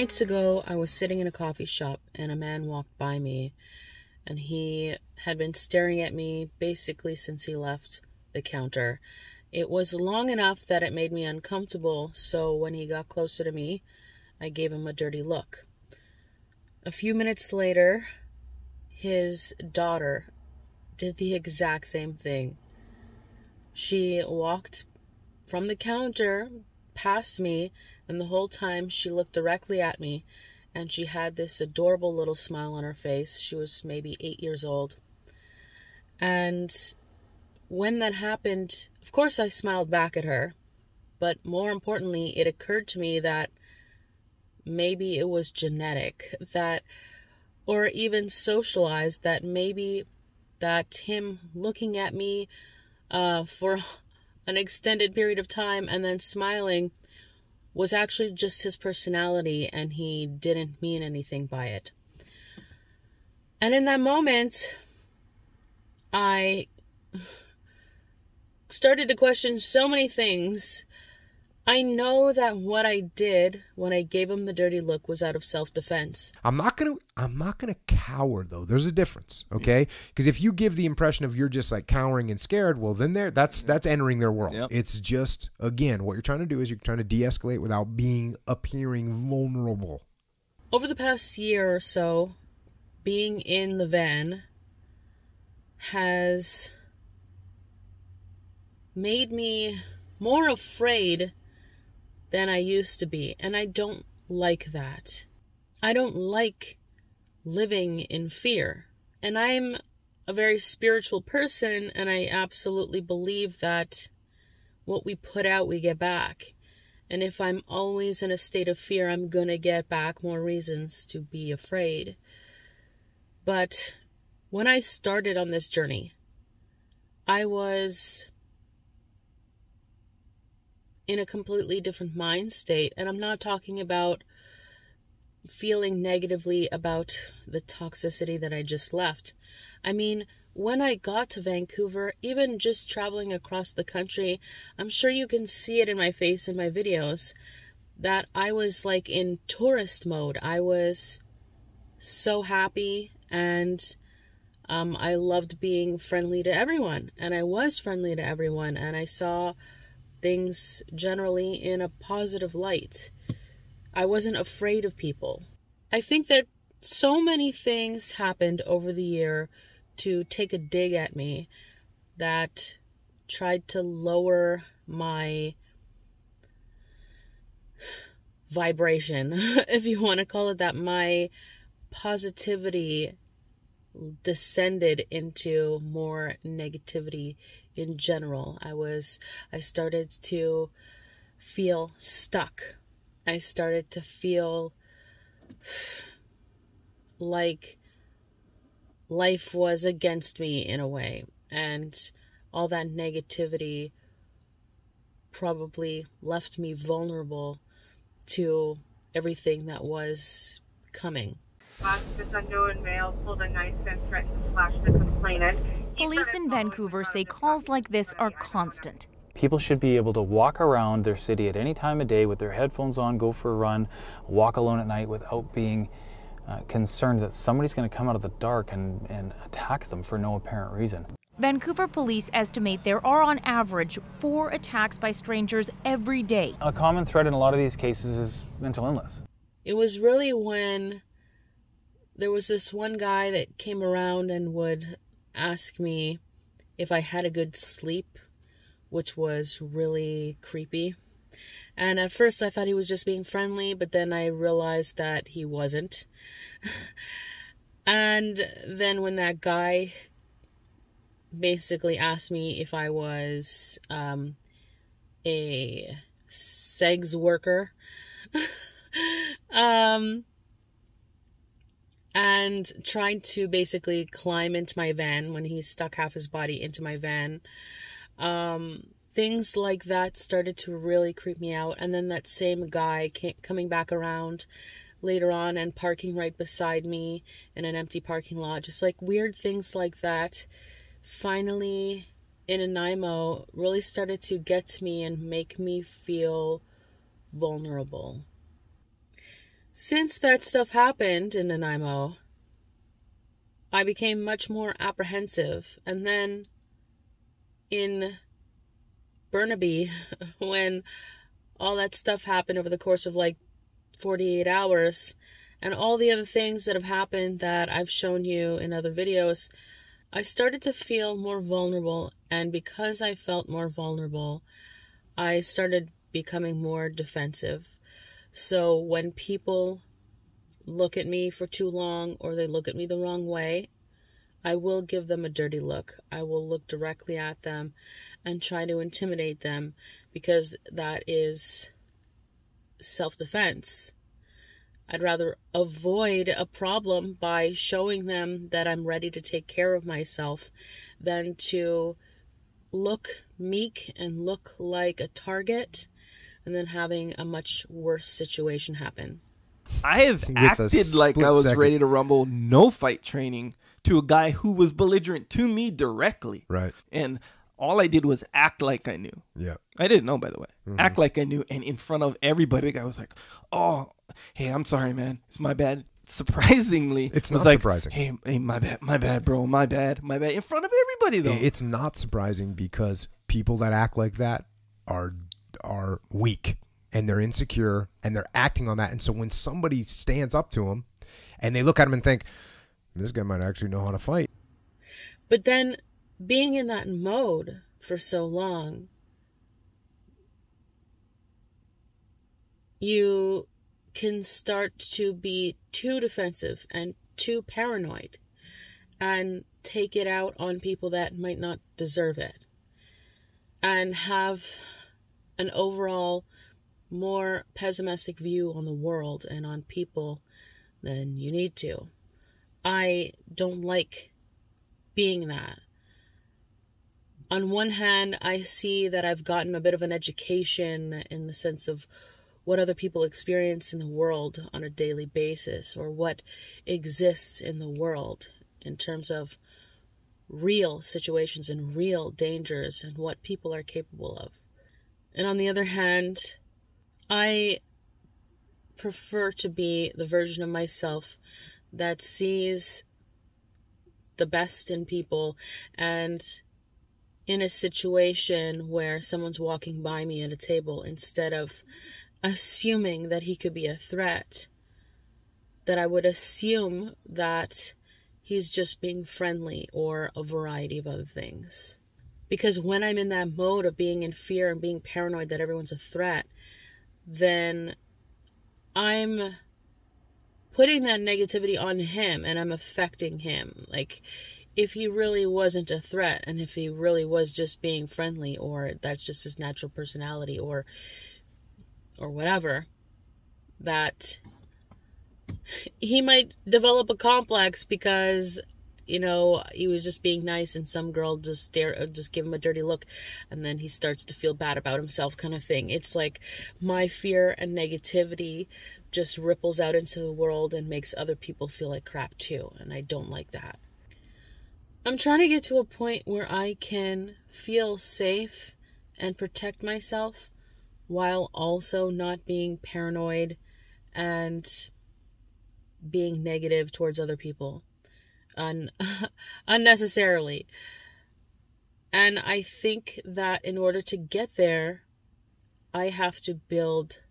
nights ago, I was sitting in a coffee shop and a man walked by me, and he had been staring at me basically since he left the counter. It was long enough that it made me uncomfortable, so when he got closer to me, I gave him a dirty look. A few minutes later, his daughter did the exact same thing. She walked from the counter past me, and the whole time she looked directly at me, and she had this adorable little smile on her face. She was maybe 8 years old. And when that happened, of course I smiled back at her, but more importantly, it occurred to me that maybe it was genetic, that, or even socialized, that maybe that him looking at me for an extended period of time and then smiling was actually just his personality, and he didn't mean anything by it. And in that moment, I started to question so many things. I know that what I did when I gave him the dirty look was out of self-defense. I'm not gonna cower though. There's a difference, okay? Because if you give the impression of you're just like cowering and scared, well then that's entering their world. Yep. It's just, again, what you're trying to do is you're trying to de-escalate without appearing vulnerable. Over the past year or so, being in the van has made me more afraid than I used to be, and I don't like that. I don't like living in fear, and I'm a very spiritual person, and I absolutely believe that what we put out, we get back. And if I'm always in a state of fear, I'm gonna get back more reasons to be afraid. But when I started on this journey, I was in a completely different mind state. And I'm not talking about feeling negatively about the toxicity that I just left. I mean, when I got to Vancouver, even just traveling across the country, I'm sure you can see it in my face in my videos, that I was like in tourist mode. I was so happy, and I loved being friendly to everyone, and I was friendly to everyone, and I saw things generally in a positive light. I wasn't afraid of people. I think that so many things happened over the year to take a dig at me that tried to lower my vibration, if you want to call it that. My positivity descended into more negativity in general. I started to feel stuck. I started to feel like life was against me in a way, and all that negativity probably left me vulnerable to everything that was coming. This unknown male pulled a knife and threatened to slash the complainant. Police in Vancouver say calls like this are constant. People should be able to walk around their city at any time of day with their headphones on, go for a run, walk alone at night without being concerned that somebody's going to come out of the dark and attack them for no apparent reason. Vancouver police estimate there are on average 4 attacks by strangers every day. A common thread in a lot of these cases is mental illness. It was really when there was this one guy that came around and would ask me if I had a good sleep, which was really creepy. And at first I thought he was just being friendly, but then I realized that he wasn't. And then when that guy basically asked me if I was a sex worker, and trying to basically climb into my van when he stuck half his body into my van, things like that started to really creep me out. And then that same guy coming back around later on and parking right beside me in an empty parking lot, just like weird things like that, finally in Nanaimo really started to get to me and make me feel vulnerable. Since that stuff happened in Nanaimo, I became much more apprehensive. And then in Burnaby, when all that stuff happened over the course of like 48 hours, and all the other things that have happened that I've shown you in other videos, I started to feel more vulnerable. And because I felt more vulnerable, I started becoming more defensive. So when people look at me for too long, or they look at me the wrong way, I will give them a dirty look. I will look directly at them and try to intimidate them, because that is self-defense. I'd rather avoid a problem by showing them that I'm ready to take care of myself than to look meek and look like a target and then having a much worse situation happen. I have acted like I was ready to rumble, no fight training, to a guy who was belligerent to me directly. Right. And all I did was act like I knew. Yeah. I didn't know, by the way. Act like I knew. And in front of everybody, the guy was like, oh, hey, I'm sorry, man. It's my bad. Surprisingly, it's not like, surprising. Hey, my bad, bro. My bad. In front of everybody, though. It's not surprising, because people that act like that are weak, and they're insecure, and they're acting on that. And so when somebody stands up to them and they look at them and think, this guy might actually know how to fight. But then being in that mode for so long, you can start to be too defensive and too paranoid and take it out on people that might not deserve it, and have an overall more pessimistic view on the world and on people than you need to. I don't like being that. On one hand, I see that I've gotten a bit of an education in the sense of what other people experience in the world on a daily basis, or what exists in the world in terms of real situations and real dangers and what people are capable of. And on the other hand, I prefer to be the version of myself that sees the best in people, and in a situation where someone's walking by me at a table, instead of assuming that he could be a threat, that I would assume that he's just being friendly, or a variety of other things. Because when I'm in that mode of being in fear and being paranoid that everyone's a threat, then I'm putting that negativity on him, and I'm affecting him. Like, if he really wasn't a threat, and if he really was just being friendly, or that's just his natural personality, or whatever, that he might develop a complex because, you know, he was just being nice and some girl just give him a dirty look, and then he starts to feel bad about himself, kind of thing. It's like my fear and negativity just ripples out into the world and makes other people feel like crap too, and I don't like that. I'm trying to get to a point where I can feel safe and protect myself while also not being paranoid and being negative towards other people unnecessarily. And I think that in order to get there, I have to build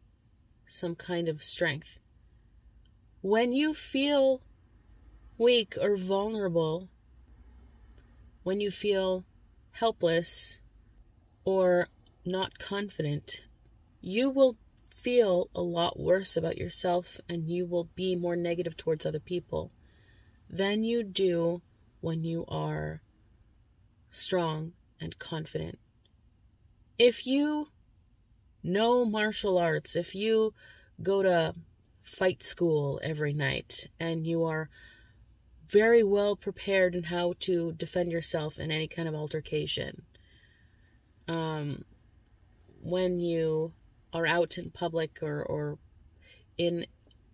some kind of strength. When you feel weak or vulnerable, when you feel helpless or not confident, you will feel a lot worse about yourself, and you will be more negative towards other people than you do when you are strong and confident. If you know martial arts, if you go to fight school every night, and you are very well prepared in how to defend yourself in any kind of altercation, when you are out in public or in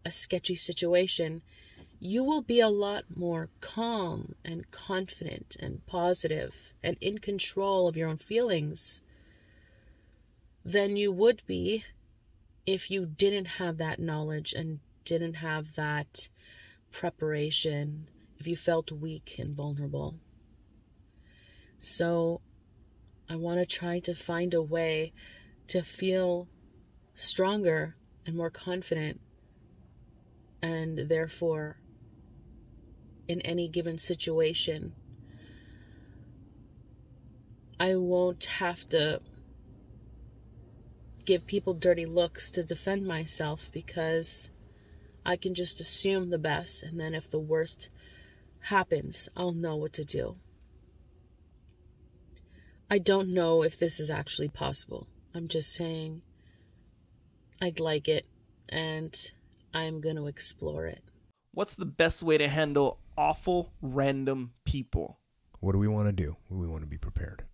a sketchy situation, you will be a lot more calm and confident and positive and in control of your own feelings than you would be if you didn't have that knowledge and didn't have that preparation, if you felt weak and vulnerable. So I want to try to find a way to feel stronger and more confident, and therefore in any given situation I won't have to give people dirty looks to defend myself, because I can just assume the best, and then if the worst happens, I'll know what to do. I don't know if this is actually possible. I'm just saying I'd like it, and I'm going to explore it. What's the best way to handle awful random people? What do we want to do? We want to be prepared.